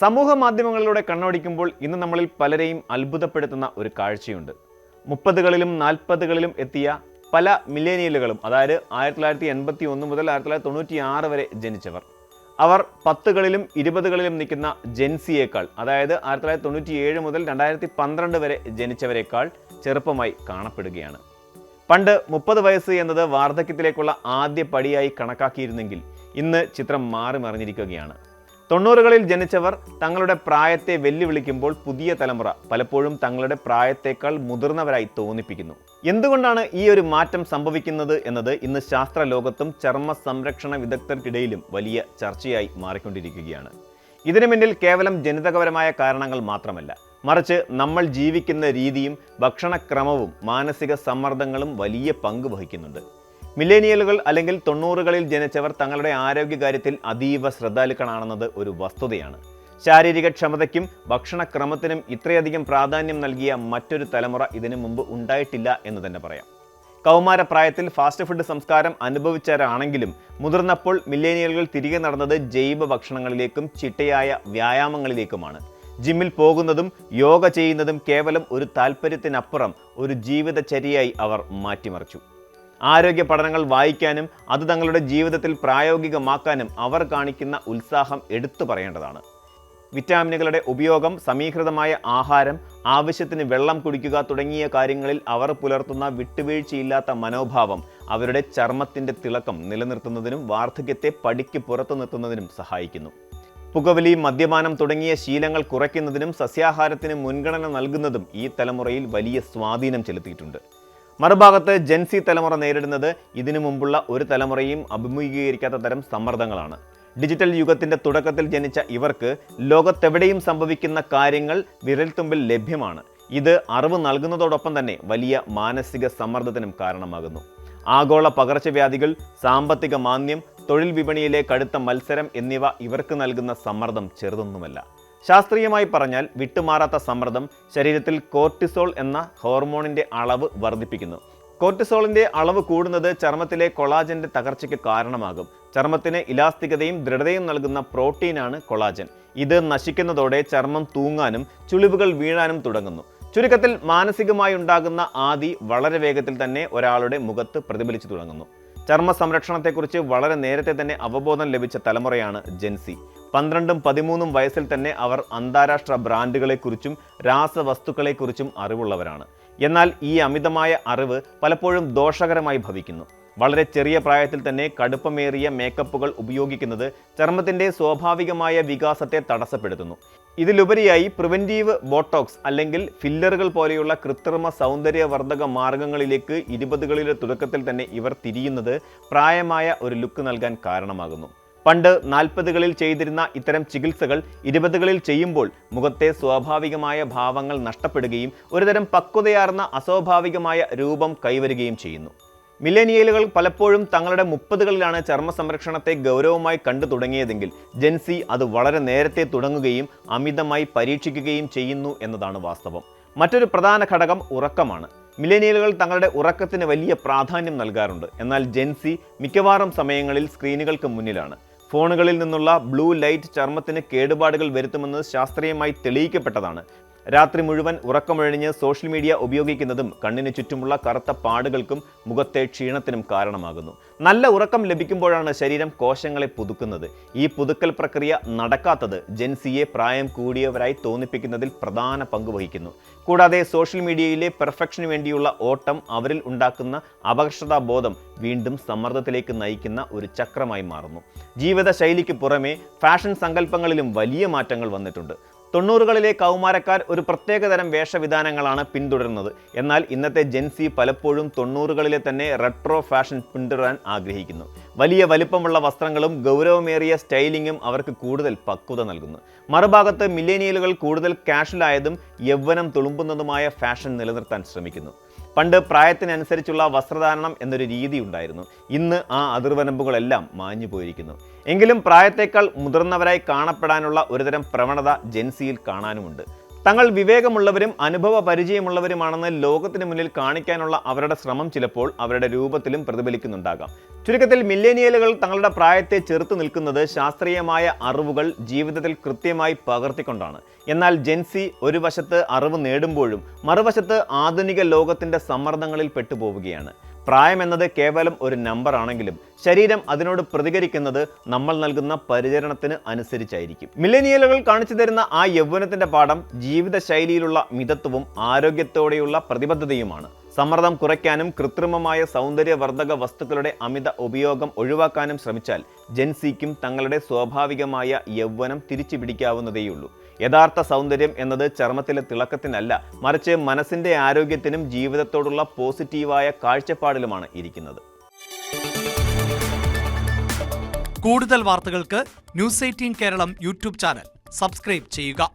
സമൂഹ മാധ്യമങ്ങളിലൂടെ കണ്ണോടിക്കുമ്പോൾ ഇന്ന് നമ്മളിൽ പലരെയും അത്ഭുതപ്പെടുത്തുന്ന ഒരു കാഴ്ചയുണ്ട്. 30കളിലും 40കളിലും എത്തിയ പല മില്ലേനിയലുകളും, അതായത് 1981 മുതൽ 1996 വരെ ജനിച്ചവർ, അവർ 10കളിലും 20കളിലും നിൽക്കുന്ന ജെൻസിയേക്കാൾ, അതായത് 1997 മുതൽ 2012 വരെ ജനിച്ചവരെക്കാൾ ചെറുപ്പമായി കാണപ്പെടുകയാണ്. പണ്ട് 30 വയസ്സ് എന്നത് വാർദ്ധക്യത്തിലേക്കുള്ള ആദ്യ പടിയായി കണക്കാക്കിയിരുന്നെങ്കിൽ ഇന്ന് ചിത്രം മാറി മറിഞ്ഞിരിക്കുകയാണ്. 90കളിൽ ജനിച്ചവർ തങ്ങളുടെ പ്രായത്തെ വെല്ലുവിളിക്കുമ്പോൾ പുതിയ തലമുറ പലപ്പോഴും തങ്ങളുടെ പ്രായത്തേക്കാൾ മുതിർന്നവരായി തോന്നിപ്പിക്കുന്നു. എന്തുകൊണ്ടാണ് ഈ ഒരു മാറ്റം സംഭവിക്കുന്നത് എന്നത് ഇന്ന് ശാസ്ത്ര ലോകത്തും ചർമ്മ സംരക്ഷണ വിദഗ്ധർക്കിടയിലും വലിയ ചർച്ചയായി മാറിക്കൊണ്ടിരിക്കുകയാണ്. ഇതിനു പിന്നിൽ കേവലം ജനിതകപരമായ കാരണങ്ങൾ മാത്രമല്ല, മറിച്ച് നമ്മൾ ജീവിക്കുന്ന രീതിയും ഭക്ഷണക്രമവും മാനസിക സമ്മർദ്ദങ്ങളും വലിയ പങ്ക് വഹിക്കുന്നുണ്ട്. മില്ലേനിയലുകൾ അല്ലെങ്കിൽ 90കളിൽ ജനിച്ചവർ തങ്ങളുടെ ആരോഗ്യകാര്യത്തിൽ അതീവ ശ്രദ്ധാലുക്കളാണെന്നത് ഒരു വസ്തുതയാണ്. ശാരീരിക ക്ഷമതയ്ക്കും ഭക്ഷണക്രമത്തിനും ഇത്രയധികം പ്രാധാന്യം നൽകിയ മറ്റൊരു തലമുറ ഇതിനു മുമ്പ് ഉണ്ടായിട്ടില്ല എന്ന് തന്നെ പറയാം. കൗമാരപ്രായത്തിൽ ഫാസ്റ്റ് ഫുഡ് സംസ്കാരം അനുഭവിച്ചവരാണെങ്കിലും മുതിർന്നപ്പോൾ മില്ലേനിയലുകൾ തിരികെ നടന്നത് ജൈവ ഭക്ഷണങ്ങളിലേക്കും ചിട്ടയായ വ്യായാമങ്ങളിലേക്കുമാണ്. ജിമ്മിൽ പോകുന്നതും യോഗ ചെയ്യുന്നതും കേവലം ഒരു താല്പര്യത്തിനപ്പുറം ഒരു ജീവിതചര്യയായി അവർ മാറ്റിമറിച്ചു. ആരോഗ്യ പഠനങ്ങൾ വായിക്കാനും അത് തങ്ങളുടെ ജീവിതത്തിൽ പ്രായോഗികമാക്കാനും അവർ കാണിക്കുന്ന ഉത്സാഹം എടുത്തു പറയേണ്ടതാണ്. വിറ്റാമിനുകളുടെ ഉപയോഗം, സമീകൃതമായ ആഹാരം, ആവശ്യത്തിന് വെള്ളം കുടിക്കുക തുടങ്ങിയ കാര്യങ്ങളിൽ അവർ പുലർത്തുന്ന വിട്ടുവീഴ്ചയില്ലാത്ത മനോഭാവം അവരുടെ ചർമ്മത്തിൻ്റെ തിളക്കം നിലനിർത്തുന്നതിനും വാർദ്ധക്യത്തെ പടിക്ക് പുറത്തു നിർത്തുന്നതിനും സഹായിക്കുന്നു. പുകവലി, മദ്യപാനം തുടങ്ങിയ ശീലങ്ങൾ കുറയ്ക്കുന്നതിനും സസ്യാഹാരത്തിന് മുൻഗണന നൽകുന്നതും ഈ തലമുറയിൽ വലിയ സ്വാധീനം ചെലുത്തിയിട്ടുണ്ട്. മറുഭാഗത്ത് ജെൻസി തലമുറ നേരിടുന്നത് ഇതിനു മുമ്പുള്ള ഒരു തലമുറയും അഭിമുഖീകരിക്കാത്ത തരം സമ്മർദ്ദങ്ങളാണ്. ഡിജിറ്റൽ യുഗത്തിൻ്റെ തുടക്കത്തിൽ ജനിച്ച ഇവർക്ക് ലോകത്തെവിടെയും സംഭവിക്കുന്ന കാര്യങ്ങൾ വിരൽത്തുമ്പിൽ ലഭ്യമാണ്. ഇത് അറിവ് നൽകുന്നതോടൊപ്പം തന്നെ വലിയ മാനസിക സമ്മർദ്ദത്തിനും കാരണമാകുന്നു. ആഗോള പകർച്ചവ്യാധികൾ, സാമ്പത്തിക മാന്ദ്യം, തൊഴിൽ വിപണിയിലെ കടുത്ത മത്സരം എന്നിവ ഇവർക്ക് നൽകുന്ന സമ്മർദ്ദം ചെറുതൊന്നുമല്ല. ശാസ്ത്രീയമായി പറഞ്ഞാൽ വിട്ടുമാറാത്ത സമ്മർദ്ദം ശരീരത്തിൽ കോർട്ടിസോൾ എന്ന ഹോർമോണിൻ്റെ അളവ് വർദ്ധിപ്പിക്കുന്നു. കോർട്ടിസോളിൻ്റെ അളവ് കൂടുന്നത് ചർമ്മത്തിലെ കൊളാജൻ്റെ തകർച്ചയ്ക്ക് കാരണമാകും. ചർമ്മത്തിന് ഇലാസ്തികതയും ദൃഢതയും നൽകുന്ന പ്രോട്ടീനാണ് കൊളാജൻ. ഇത് നശിക്കുന്നതോടെ ചർമ്മം തൂങ്ങാനും ചുളിവുകൾ വീഴാനും തുടങ്ങുന്നു. ചുരുക്കത്തിൽ മാനസികമായി ഉണ്ടാകുന്ന ആദി വളരെ വേഗത്തിൽ തന്നെ ഒരാളുടെ മുഖത്ത് പ്രതിഫലിച്ചു തുടങ്ങുന്നു. ചർമ്മ സംരക്ഷണത്തെക്കുറിച്ച് വളരെ നേരത്തെ തന്നെ അവബോധം ലഭിച്ച തലമുറയാണ് ജെൻസി. 12ഉം 13ഉം വയസ്സിൽ തന്നെ അവർ അന്താരാഷ്ട്ര ബ്രാൻഡുകളെക്കുറിച്ചും രാസവസ്തുക്കളെക്കുറിച്ചും അറിവുള്ളവരാണ്. എന്നാൽ ഈ അമിതമായ അറിവ് പലപ്പോഴും ദോഷകരമായി ഭവിക്കുന്നു. വളരെ ചെറിയ പ്രായത്തിൽ തന്നെ കടുപ്പമേറിയ മേക്കപ്പുകൾ ഉപയോഗിക്കുന്നത് ചർമ്മത്തിൻ്റെ സ്വാഭാവികമായ വികാസത്തെ തടസ്സപ്പെടുത്തുന്നു. ഇതിലുപരിയായി പ്രിവെൻറ്റീവ് ബോട്ടോക്സ് അല്ലെങ്കിൽ ഫില്ലറുകൾ പോലെയുള്ള കൃത്രിമ സൗന്ദര്യവർദ്ധക മാർഗങ്ങളിലേക്ക് 20കളിലെ തുടക്കത്തിൽ തന്നെ ഇവർ തിരിയുന്നത് പ്രായമായ ഒരു ലുക്ക് നൽകാൻ കാരണമാകുന്നു. പണ്ട് 40കളിൽ ചെയ്തിരുന്ന ഇത്തരം ചികിത്സകൾ 20കളിൽ ചെയ്യുമ്പോൾ മുഖത്തെ സ്വാഭാവികമായ ഭാവങ്ങൾ നഷ്ടപ്പെടുകയും ഒരുതരം പക്വതയാർന്ന അസ്വാഭാവികമായ രൂപം കൈവരുകയും ചെയ്യുന്നു. മില്ലേനിയലുകൾ പലപ്പോഴും തങ്ങളുടെ 30കളിലാണ് ചർമ്മ സംരക്ഷണത്തെ ഗൗരവമായി കണ്ടു തുടങ്ങിയതെങ്കിൽ ജെൻസി അത് വളരെ നേരത്തെ തുടങ്ങുകയും അമിതമായി പരീക്ഷിക്കുകയും ചെയ്യുന്നു എന്നതാണ് വാസ്തവം. മറ്റൊരു പ്രധാന ഘടകം ഉറക്കമാണ്. മില്ലേനിയലുകൾ തങ്ങളുടെ ഉറക്കത്തിന് വലിയ പ്രാധാന്യം നൽകാറുണ്ട്. എന്നാൽ ജെൻസി മിക്കവാറും സമയങ്ങളിൽ സ്ക്രീനുകൾക്ക് മുന്നിലാണ്. ഫോണുകളിൽ നിന്നുള്ള ബ്ലൂ ലൈറ്റ് ചർമ്മത്തിന് കേടുപാടുകൾ വരുത്തുമെന്ന് ശാസ്ത്രീയമായി തെളിയിക്കപ്പെട്ടതാണ്. രാത്രി മുഴുവൻ ഉറക്കമൊഴിഞ്ഞ് സോഷ്യൽ മീഡിയ ഉപയോഗിക്കുന്നതും കണ്ണിന് ചുറ്റുമുള്ള കറുത്ത പാടുകൾക്കും മുഖത്തെ ക്ഷീണത്തിനും കാരണമാകുന്നു. നല്ല ഉറക്കം ലഭിക്കുമ്പോഴാണ് ശരീരം കോശങ്ങളെ പുതുക്കുന്നത്. ഈ പുതുക്കൽ പ്രക്രിയ നടക്കാത്തത് ജെൻസിയെ പ്രായം കൂടിയവരായി തോന്നിപ്പിക്കുന്നതിൽ പ്രധാന പങ്ക് വഹിക്കുന്നു. കൂടാതെ സോഷ്യൽ മീഡിയയിലെ പെർഫെക്ഷന് വേണ്ടിയുള്ള ഓട്ടം അവരിൽ ഉണ്ടാക്കുന്ന അപകർഷതാബോധം വീണ്ടും സമ്മർദ്ദത്തിലേക്ക് നയിക്കുന്ന ഒരു ചക്രമായി മാറുന്നു. ജീവിതശൈലിക്ക് പുറമെ ഫാഷൻ സങ്കല്പങ്ങളിലും വലിയ മാറ്റങ്ങൾ വന്നിട്ടുണ്ട്. 90കളിലെ കൗമാരക്കാർ ഒരു പ്രത്യേകതരം വേഷവിധാനങ്ങളാണ് പിന്തുടരുന്നത്. എന്നാൽ ഇന്നത്തെ ജെൻസി പലപ്പോഴും 90കളിലെ തന്നെ റെട്രോ ഫാഷൻ പിന്തുടരാൻ ആഗ്രഹിക്കുന്നു. വലിയ വലിപ്പമുള്ള വസ്ത്രങ്ങളും ഗൗരവമേറിയ സ്റ്റൈലിങ്ങും അവർക്ക് കൂടുതൽ പക്വത നൽകുന്നു. മറുഭാഗത്ത് മില്ലേനിയലുകൾ കൂടുതൽ കാഷ്വലായതും യൗവനം തുളുമ്പുന്നതുമായ ഫാഷൻ നിലനിർത്താൻ ശ്രമിക്കുന്നു. പണ്ട് പ്രായത്തിനനുസരിച്ചുള്ള വസ്ത്രധാരണം എന്നൊരു രീതി ഉണ്ടായിരുന്നു. ഇന്ന് ആ അതിർവരമ്പുകളെല്ലാം മാഞ്ഞു പോയിരിക്കുന്നു. എങ്കിലും പ്രായത്തേക്കാൾ മുതിർന്നവരായി കാണപ്പെടാനുള്ള ഒരുതരം പ്രവണത ജെൻസിയിൽ കാണാനുമുണ്ട്. തങ്ങൾ വിവേകമുള്ളവരും അനുഭവ പരിചയമുള്ളവരുമാണെന്ന് ലോകത്തിന് മുന്നിൽ കാണിക്കാനുള്ള അവരുടെ ശ്രമം ചിലപ്പോൾ അവരുടെ രൂപത്തിലും പ്രതിഫലിക്കുന്നുണ്ടാകാം. ചുരുക്കത്തിൽ മില്ലേനിയലുകൾ തങ്ങളുടെ പ്രായത്തെ ചെറുത്തു നിൽക്കുന്നത് ശാസ്ത്രീയമായ അറിവുകൾ ജീവിതത്തിൽ കൃത്യമായി പകർത്തിക്കൊണ്ടാണ്. എന്നാൽ ജെൻസി ഒരു വശത്ത് അറിവ് നേടുമ്പോഴും മറുവശത്ത് ആധുനിക ലോകത്തിന്റെ സമ്മർദ്ദങ്ങളിൽ പെട്ടുപോവുകയാണ്. പ്രായം എന്നത് കേവലം ഒരു നമ്പർ ആണെങ്കിലും ശരീരം അതിനോട് പ്രതികരിക്കുന്നത് നമ്മൾ നൽകുന്ന പരിചരണത്തിന് അനുസരിച്ചായിരിക്കും. മില്ലേനിയലുകൾ കാണിച്ചു തരുന്ന ആ യൗവനത്തിന്റെ പാഠം ജീവിതശൈലിയിലുള്ള മിതത്വവും ആരോഗ്യത്തോടെയുള്ള പ്രതിബദ്ധതയുമാണ്. സമ്മർദ്ദം കുറയ്ക്കാനും കൃത്രിമമായ സൗന്ദര്യവർദ്ധക വസ്തുക്കളുടെ അമിത ഉപയോഗം ഒഴിവാക്കാനും ശ്രമിച്ചാൽ ജെൻസിക്കും തങ്ങളുടെ സ്വാഭാവികമായ യൗവനം തിരിച്ചു പിടിക്കാവുന്നതേയുള്ളൂ. യഥാർത്ഥ സൗന്ദര്യം എന്നത് ചർമ്മത്തിലെ തിളക്കത്തിനല്ല, മറിച്ച് മനസ്സിന്റെ ആരോഗ്യത്തിനും ജീവിതത്തോടുള്ള പോസിറ്റീവായ കാഴ്ചപ്പാടിലുമാണ് ഇരിക്കുന്നത്. കൂടുതൽ വാർത്തകൾക്ക് news 18 Keralam YouTube channel subscribe ചെയ്യുക.